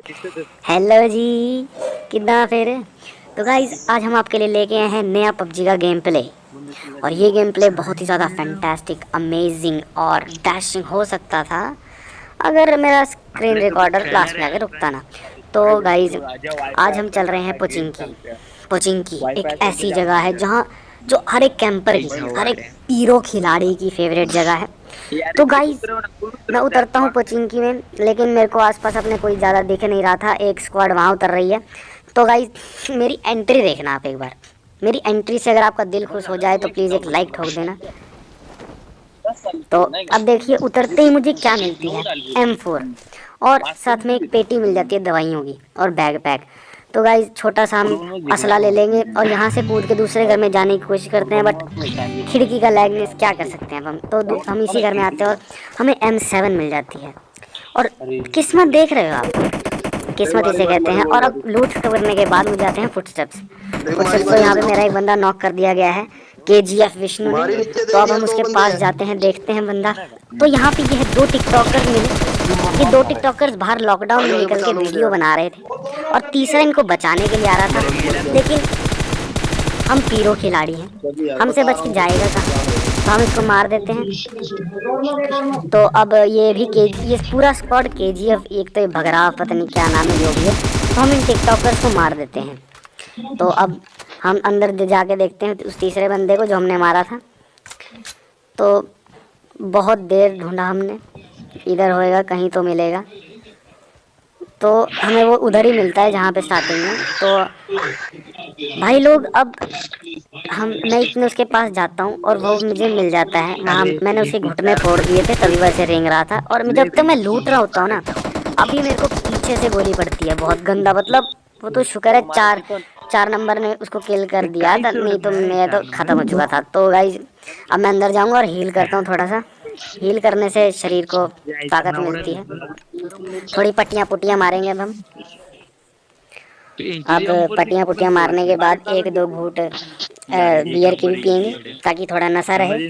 Hello जी, कितना फिर। तो गाइज आज हम आपके लिए लेके आए हैं नया पबजी का गेम प्ले। और ये गेम प्ले बहुत ही ज़्यादा फैंटास्टिक, अमेजिंग और डैशिंग हो सकता था अगर मेरा स्क्रीन रिकॉर्डर लास्ट में आके रुकता ना। तो गाइज आज हम चल रहे हैं पोचिंकी। पोचिंकी एक ऐसी जगह है जहाँ जो हर एक कैंपर की, हर एक पीरो खिलाड़ी की फेवरेट जगह है। तो गाइज मैं उतरता हूँ पोचिंकी में, लेकिन मेरे को आसपास अपने कोई ज़्यादा दिख नहीं रहा था। एक स्क्वाड वहाँ उतर रही है। तो गाइज मेरी एंट्री देखना आप एक बार। मेरी एंट्री से अगर आपका दिल खुश हो जाए तो प्लीज़ एक लाइक ठोक देना। तो अब देखिए उतरते ही मुझे क्या मिलती है, M4 और साथ में एक पेटी मिल जाती है दवाइयों की और बैग पैक। तो गाइज छोटा सा हम असला ले लेंगे और यहाँ से कूद के दूसरे घर में जाने की कोशिश करते हैं, बट खिड़की का लैगनेस क्या कर सकते हैं हम। तो हम इसी घर में आते हैं और हमें M7 मिल जाती है। और किस्मत देख रहे हो आप, किस्मत इसे कहते हैं। और अब लूट करने के बाद मुझे आते हैं फुटस्टेप्स। फुटस्टेप्स तो यहाँ पे मेरा एक बंदा नॉक कर दिया गया है, KGF विष्णु ने। तो अब हम उसके पास जाते हैं, देखते हैं बंदा। तो यहाँ पे ये दो टिकटॉकर्स मिले। ये दो टिकटॉकर्स बाहर लॉकडाउन में निकल के वीडियो बना रहे थे और तीसरा इनको बचाने के लिए आ रहा था, लेकिन हम पीरो खिलाड़ी हैं, हमसे बच के जाएगा कहाँ। तो हम इसको मार देते हैं। तो अब ये पूरा स्क्वाड KGF, एक तो ये भगरा पता नहीं क्या नाम है जो भी है, तो हम इन टिकटॉकर्स को मार देते हैं। तो अब हम अंदर जाके देखते हैं उस तीसरे बंदे को जो हमने मारा था। तो बहुत देर ढूंढा हमने, इधर होएगा कहीं तो मिलेगा। तो हमें वो उधर ही मिलता है जहाँ पे स्टार्टिंग में। तो भाई लोग अब मैं इतने उसके पास जाता हूँ और वो मुझे मिल जाता है वहाँ। मैंने उसके घुटने फोड़ दिए थे तभी वैसे रेंग रहा था। और जब तक मैं लूट रहा होता हूँ ना, अभी मेरे को पीछे से गोली पड़ती है बहुत गंदा। मतलब वो तो शुक्र है चार नंबर ने उसको किल कर दिया था, नहीं तो मैं तो ख़त्म हो चुका था। तो गाइज अब मैं अंदर जाऊँगा और हील करता हूँ थोड़ा सा। हील करने से शरीर को ताकत मिलती है। थोड़ी पट्टियाँ पुट्टियाँ मारेंगे अब हम। अब पट्टियाँ पुट्टियाँ मारने के बाद एक दो घूंट बियर की भी पियेंगे ताकि थोड़ा नशा रहे।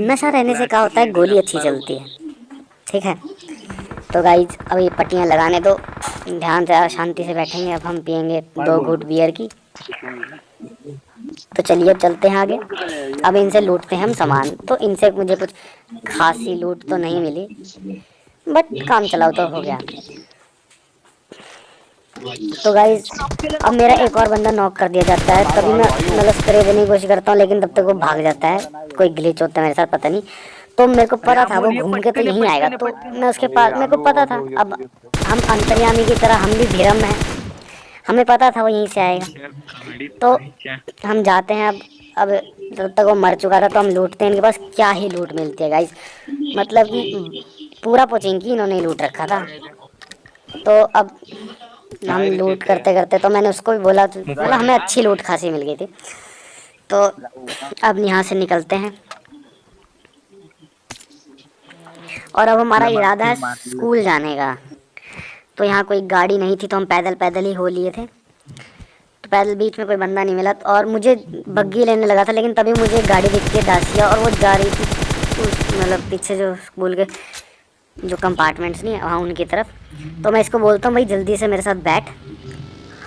नशा रहने से क्या होता है, गोली अच्छी चलती है। ठीक है। तो गाइज अब ये पट्टियाँ लगाने दो, ध्यान से शांति से बैठेंगे। अब हम पियेंगे दो घूंट बियर की। तो चलिए अब चलते हैं आगे। अब इनसे लूटते हैं हम सामान। तो इनसे मुझे कुछ खासी लूट तो नहीं मिली, बट काम चलाओ तो हो गया। तो गाइज अब मेरा एक और बंदा नॉक कर दिया जाता है। तभी मैं मतलब स्प्रे देने की कोशिश करता हूँ, लेकिन तब तक वो भाग जाता है। कोई ग्लिच होता है मेरे साथ पता नहीं। तो मेरे को पता था वो घूम के तो यहीं आएगा, तो मैं उसके पास, मेरे को पता था। अब हम अंतर्यामी की तरह हम भी भीरम हैं, हमें पता था वो यहीं से आएगा। तो हम जाते हैं। अब जब तक वो मर चुका था तो हम लूटते हैं इनके पास। क्या ही लूट मिलती है गाइज, मतलब कि पूरा पोचिंकी इन्होंने लूट रखा था। तो अब हम लूट करते करते, तो मैंने उसको भी बोला, तो बोला हमें अच्छी लूट खासी मिल गई थी। तो अब यहाँ से निकलते हैं और अब हमारा इरादा है स्कूल जाने का। तो यहाँ कोई गाड़ी नहीं थी तो हम पैदल पैदल ही हो लिए थे। तो पैदल बीच में कोई बंदा नहीं मिला और मुझे बग्गी लेने लगा था, लेकिन तभी मुझे एक गाड़ी दिखती है दासिया, और वो जा रही थी मतलब पीछे जो स्कूल के जो कंपार्टमेंट्स नहीं है वहाँ उनकी तरफ। तो मैं इसको बोलता हूँ भाई जल्दी से मेरे साथ बैठ,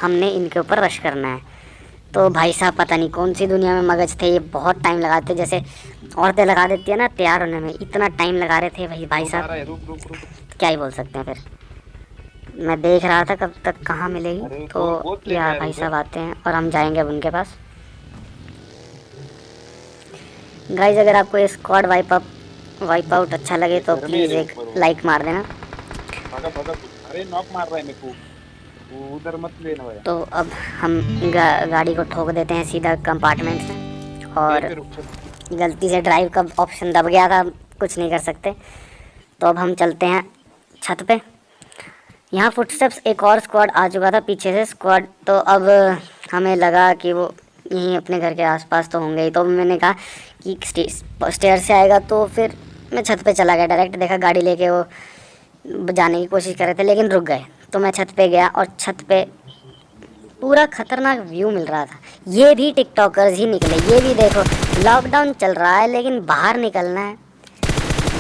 हमने इनके ऊपर रश करना है। तो भाई साहब पता नहीं कौन सी दुनिया में मगज थे ये, बहुत टाइम लगाते जैसे औरतें लगा देती है ना तैयार होने में, इतना टाइम लगा रहे थे भाई साहब। क्या ही बोल सकते हैं। फिर मैं देख रहा था कब तक कहाँ मिलेगी। तो यार भाई साहब आते हैं और हम जाएंगे अब उनके पास। गाइज अगर आपको ये स्क्वाड वाइप आउट अच्छा लगे तो प्लीज़ एक लाइक मार देना। अरे नॉक मार रहा है मेरे को, उधर मत लेना भाई। तो अब हम गाड़ी को ठोक देते हैं सीधा कंपार्टमेंट से, और गलती से ड्राइव का ऑप्शन दब गया था, कुछ नहीं कर सकते। तो अब हम चलते हैं छत पे। यहाँ फुटस्टेप्स एक और स्क्वाड आ चुका था पीछे से स्क्वाड। तो अब हमें लगा कि वो यहीं अपने घर के आसपास तो होंगे ही। तो मैंने कहा कि स्टेयर से आएगा, तो फिर मैं छत पे चला गया डायरेक्ट। देखा गाड़ी लेके वो जाने की कोशिश कर रहे थे लेकिन रुक गए। तो मैं छत पे गया और छत पे पूरा खतरनाक व्यू मिल रहा था। ये भी टिकटॉकर्स ही निकले, ये भी देखो लॉकडाउन चल रहा है लेकिन बाहर निकलना है,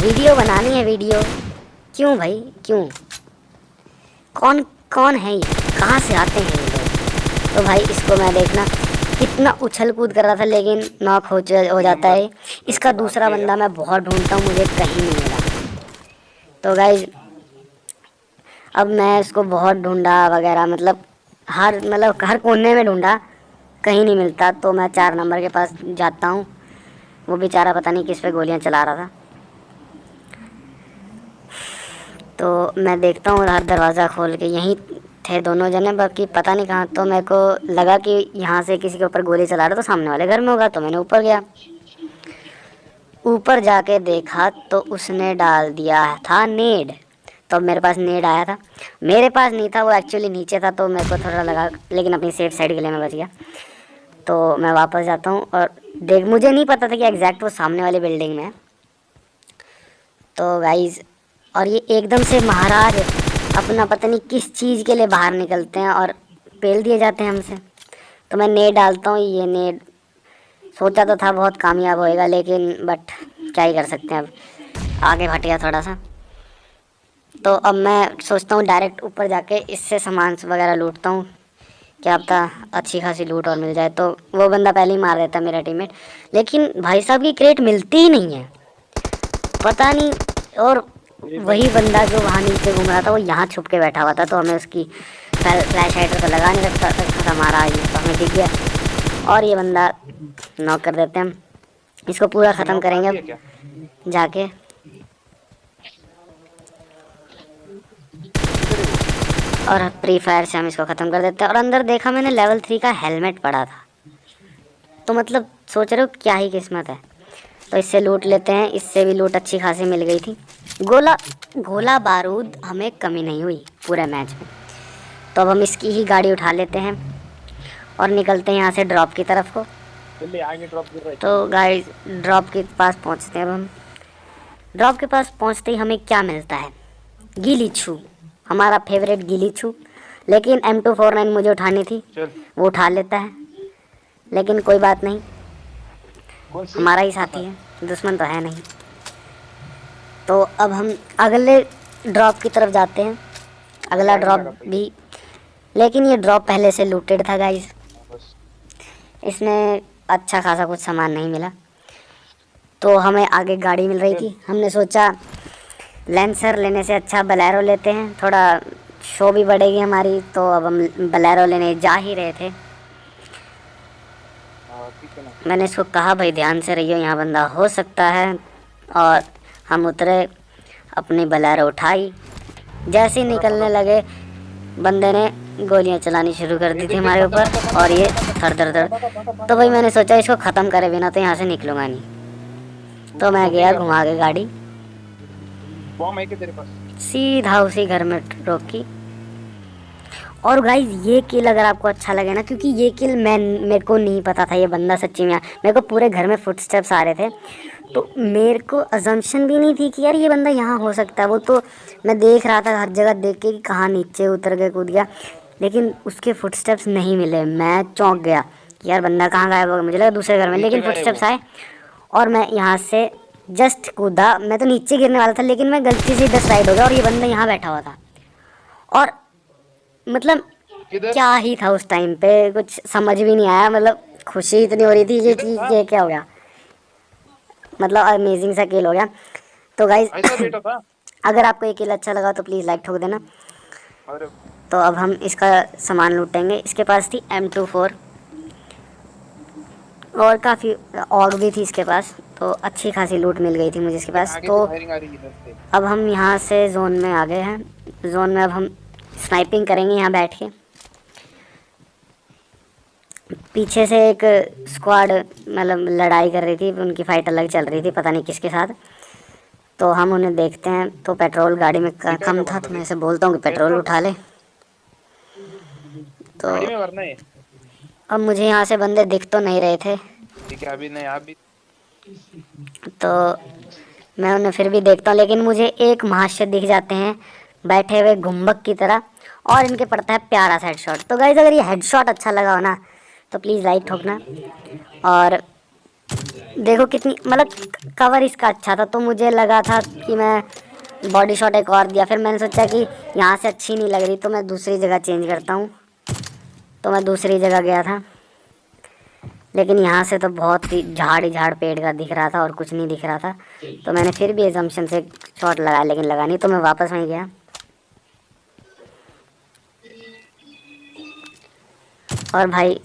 वीडियो बनानी है वीडियो। क्यों भाई क्यों, कौन कौन है ये, कहाँ से आते हैं ये लोग। तो भाई इसको मैं देखना कितना उछल कूद कर रहा था लेकिन नॉक हो जाता है। इसका दूसरा बंदा मैं बहुत ढूंढता हूँ, मुझे कहीं नहीं मिला। तो गाइज अब मैं इसको बहुत ढूंढा वगैरह, मतलब हर कोने में ढूंढा, कहीं नहीं मिलता। तो मैं 4 नंबर के पास जाता हूँ। वो बेचारा पता नहीं किस पे गोलियां चला रहा था। तो मैं देखता हूँ हर दरवाज़ा खोल के, यहीं थे दोनों जने, बाकी पता नहीं कहाँ। तो मेरे को लगा कि यहाँ से किसी के ऊपर गोली चला रहा तो सामने वाले घर में होगा, तो मैंने ऊपर गया। ऊपर जाके देखा तो उसने डाल दिया था नेड। तो मेरे पास नेड आया था, मेरे पास नहीं था, वो एक्चुअली नीचे था। तो मेरे को थोड़ा लगा, लेकिन अपनी सेफ साइड के लिए मैं बच गया। तो मैं वापस जाता हूँ और देख, मुझे नहीं पता था कि एग्जैक्ट वो सामने वाली बिल्डिंग में है। तो गाइज और ये एकदम से महाराज अपना पता नहीं किस चीज़ के लिए बाहर निकलते हैं और पेल दिए जाते हैं हमसे। तो मैं नेड डालता हूँ। ये नेड सोचा तो था बहुत कामयाब होएगा, लेकिन बट क्या ही कर सकते हैं, अब आगे हट गया थोड़ा सा। तो अब मैं सोचता हूँ डायरेक्ट ऊपर जाके इससे सामान वगैरह लूटता हूँ, क्या पता अच्छी खासी लूट और मिल जाए। तो वो बंदा पहले ही मार देता मेरा टीममेट, लेकिन भाई साहब की क्रेट मिलती ही नहीं है, पता नहीं। और वही बंदा जो वहाँ नीचे घूम रहा था वो यहाँ छुप के बैठा हुआ था। तो हमें उसकी फ्लैश लाइटर तो लगा नहीं रखता था हमारा, ये तो हमें दिख गया। और ये बंदा नॉक कर देते हैं हम, इसको पूरा ख़त्म करेंगे अब जाके। और प्री फायर से हम इसको ख़त्म कर देते हैं। और अंदर देखा मैंने लेवल 3 का हेलमेट पड़ा था। तो मतलब सोच रहे हो क्या ही किस्मत है। तो इससे लूट लेते हैं, इससे भी लूट अच्छी खासी मिल गई थी। गोला बारूद हमें कमी नहीं हुई पूरे मैच में। तो अब हम इसकी ही गाड़ी उठा लेते हैं और निकलते हैं यहाँ से ड्रॉप की तरफ को। आगे ड्रॉप गिर रहा है। तो गाइस ड्रॉप के पास पहुँचते हैं अब हम। ड्रॉप के पास पहुँचते ही हमें क्या मिलता है, गिलीछू, हमारा फेवरेट गिलीछू। लेकिन M249 मुझे उठानी थी, वो उठा लेता है, लेकिन कोई बात नहीं, हमारा ही साथी है, दुश्मन तो है नहीं। तो अब हम अगले ड्रॉप की तरफ जाते हैं। अगला ड्रॉप भी, लेकिन ये ड्रॉप पहले से लूटेड था गाइस, इसमें अच्छा खासा कुछ सामान नहीं मिला। तो हमें आगे गाड़ी मिल रही थी, हमने सोचा लेंसर लेने से अच्छा बलेरो लेते हैं, थोड़ा शो भी बढ़ेगी हमारी। तो अब हम बलेरो लेने जा ही रहे थे। मैंने इसको कहा भाई ध्यान से रहियो, यहाँ बंदा हो सकता है। और हम उतरे, अपनी बलेरो उठाई, जैसे ही निकलने लगे बंदे ने गोलियां चलानी शुरू कर दी थी हमारे ऊपर, और ये थर थर थर। तो भाई मैंने सोचा इसको ख़त्म करे बिना तो यहाँ से निकलूँगा नहीं। तो मैं गया घुमा के गाड़ी, बॉम्ब है क्या तेरे पास? सीधा उसी घर में रोकी। और गाइज ये किल अगर आपको अच्छा लगे ना, क्योंकि ये किल मेरे को नहीं पता था ये बंदा सच्ची में, मेरे को पूरे घर में फुटस्टेप्स आ रहे थे। तो मेरे को अजम्पशन भी नहीं थी कि यार ये बंदा यहाँ हो सकता है। वो तो मैं देख रहा था हर जगह देख के कि कहाँ नीचे उतर के कूद गया, लेकिन उसके फुटस्टेप्स नहीं मिले। मैं चौंक गया कि यार बंदा कहाँ गायब हो गया, मुझे लगा दूसरे घर में, लेकिन फुटस्टेप्स आए और मैं यहाँ से जस्ट कूदा। मैं तो नीचे गिरने वाला था, लेकिन मैं गलती से इधर साइड हो गया और ये बंदा यहाँ बैठा हुआ था। और मतलब क्या ही था उस टाइम पे, कुछ समझ भी नहीं आया। मतलब खुशी इतनी हो रही थी ये कि ये क्या हो गया, मतलब अमेजिंग सा किल हो गया। तो गाइज अगर आपको ये किल अच्छा लगा तो प्लीज़ लाइक ठोक देना। तो अब हम इसका सामान लूटेंगे। इसके पास थी M24 और काफ़ी और भी थी इसके पास, तो अच्छी खासी लूट मिल गई थी मुझे इसके पास। तो अब हम यहाँ से जोन में आ गए हैं। जोन में अब हम स्नाइपिंग करेंगे यहाँ बैठ के। पीछे से एक स्क्वाड मतलब लड़ाई कर रही थी, उनकी फ़ाइट अलग चल रही थी, पता नहीं किसके साथ। तो हम उन्हें देखते हैं। तो पेट्रोल गाड़ी में कम था, तो मैं इसे बोलता हूँ कि पेट्रोल उठा ले। तो अब मुझे यहाँ से बंदे दिख तो नहीं रहे थे, अभी नहीं अभी। तो मैं उन्हें फिर भी देखता हूँ, लेकिन मुझे एक महाशय दिख जाते हैं बैठे हुए गुम्बक की तरह, और इनके पड़ता है प्यारा सा हेडशॉट। तो गाइस अगर ये हेडशॉट अच्छा लगा हो ना तो प्लीज़ लाइक ठोकना। और देखो कितनी मतलब कवर इसका अच्छा था, तो मुझे लगा था कि मैं बॉडी शॉट एक और दिया। फिर मैंने सोचा कि यहाँ से अच्छी नहीं लग रही तो मैं दूसरी जगह चेंज करता हूँ, तो मैं दूसरी जगह गया था। लेकिन यहाँ से तो बहुत ही झाड़ ही झाड़ पेड़ का दिख रहा था और कुछ नहीं दिख रहा था, तो मैंने फिर भी एजम्पशन से शॉट लगाया, लेकिन लगा नहीं, तो मैं वापस वहीं गया। और भाई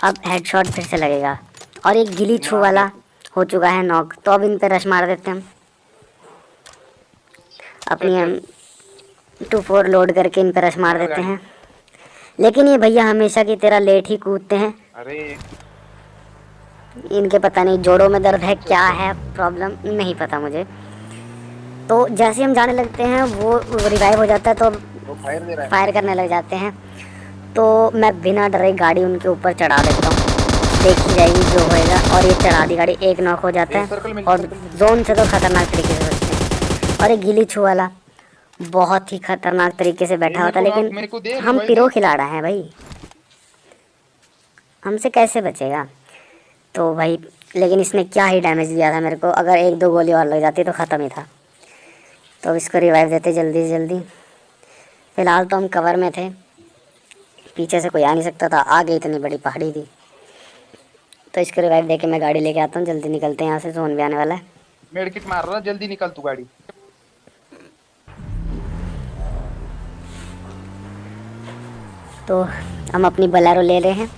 अब हेडशॉट फिर से लगेगा, और एक गिली छू वाला हो चुका है नॉक, तो अब इन पे रश मार देते हैं हम। अपनी M24 लोड करके इन पे रश मार देते हैं। लेकिन ये भैया हमेशा की तरह लेट ही कूदते हैं। अरे इनके पता नहीं जोड़ों में दर्द है, क्या है प्रॉब्लम नहीं पता मुझे। तो जैसे हम जाने लगते हैं वो रिवाइव हो जाता है, तो वो फायर दे रहा है। फायर करने लग जाते हैं। तो मैं बिना डरे गाड़ी उनके ऊपर चढ़ा देता हूँ, देखी जाएगी जो होएगा। और ये चढ़ा दी गाड़ी, एक नॉक हो जाता है। और जोन से तो खतरनाक तरीके से बचते हैं। और एक गिली छू वाला बहुत ही खतरनाक तरीके से बैठा होता है, लेकिन हम पिरो खिलाड़ा हैं भाई, हमसे कैसे बचेगा। तो भाई लेकिन इसने क्या ही डैमेज दिया था मेरे को, अगर एक दो गोली और लग जाती तो ख़त्म ही था। तो इसको रिवाइव देते जल्दी से जल्दी। फ़िलहाल तो हम कवर में थे, पीछे से कोई आ नहीं सकता था, आगे इतनी बड़ी पहाड़ी थी। तो इसको रिवाइव दे के मैं गाड़ी लेके आता हूँ, जल्दी निकलते हैं यहाँ से, जोन भी आने वाला है। मेडकिट मार रहा, जल्दी निकल तू गाड़ी। तो हम अपनी बलेरो ले रहे हैं,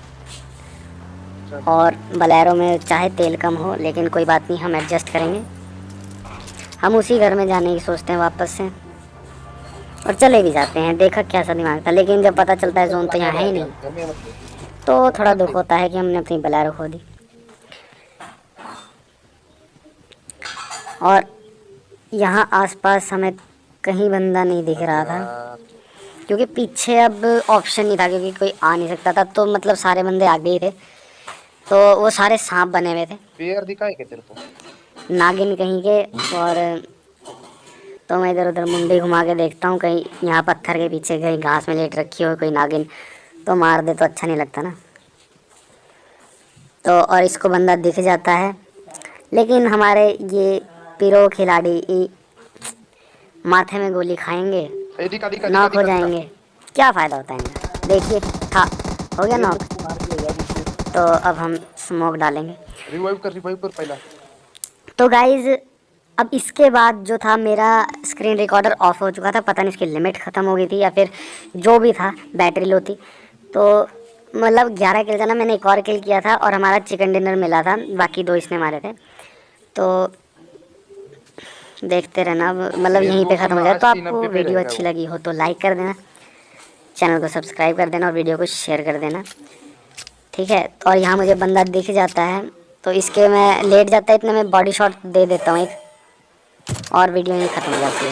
और बलेरो में चाहे तेल कम हो लेकिन कोई बात नहीं, हम एडजस्ट करेंगे। हम उसी घर में जाने की सोचते हैं वापस से, और चले भी जाते हैं। देखा क्या सा दिमाग था, लेकिन जब पता चलता है जोन तो यहाँ है ही नहीं, तो थोड़ा दुख होता है कि हमने अपनी बलेरो खो दी। और यहाँ आसपास हमें कहीं बंदा नहीं दिख रहा था, क्योंकि पीछे अब ऑप्शन नहीं था, क्योंकि कोई आ नहीं सकता था। तो मतलब सारे बंदे आगे ही थे, तो वो सारे सांप बने हुए थे, पेड़ दिखाए क्या तेरे को? नागिन कहीं के। और तो मैं इधर उधर मुंडी घुमा के देखता हूँ, कहीं यहाँ पत्थर के पीछे कहीं घास में लेट रखी हो कोई नागिन, तो मार दे तो अच्छा नहीं लगता ना। तो और इसको बंदा दिख जाता है, लेकिन हमारे ये पिरो खिलाड़ी माथे में गोली खाएंगे, नॉक हो जाएंगे। क्या फ़ायदा होता है इनका, देखिए था हो गया नॉक। तो अब हम स्मोक डालेंगे, रिवाइव कर पहला। तो गाइज अब इसके बाद जो था, मेरा स्क्रीन रिकॉर्डर ऑफ हो चुका था, पता नहीं इसकी लिमिट ख़त्म हो गई थी या फिर जो भी था बैटरी लो थी। तो मतलब 11 किल था ना, मैंने एक और किल किया था और हमारा चिकन डिनर मिला था, बाकी 2 इसने मारे थे। तो देखते रहना, मतलब यहीं पे ख़त्म हो जाए। तो आपको वीडियो अच्छी लगी हो तो लाइक कर देना, चैनल को सब्सक्राइब कर देना और वीडियो को शेयर कर देना, ठीक है। और यहाँ मुझे बंदा दिख जाता है, तो इसके मैं लेट जाता है, इतने में बॉडी शॉट दे देता हूँ एक, और वीडियो यहीं ख़त्म हो जाती है।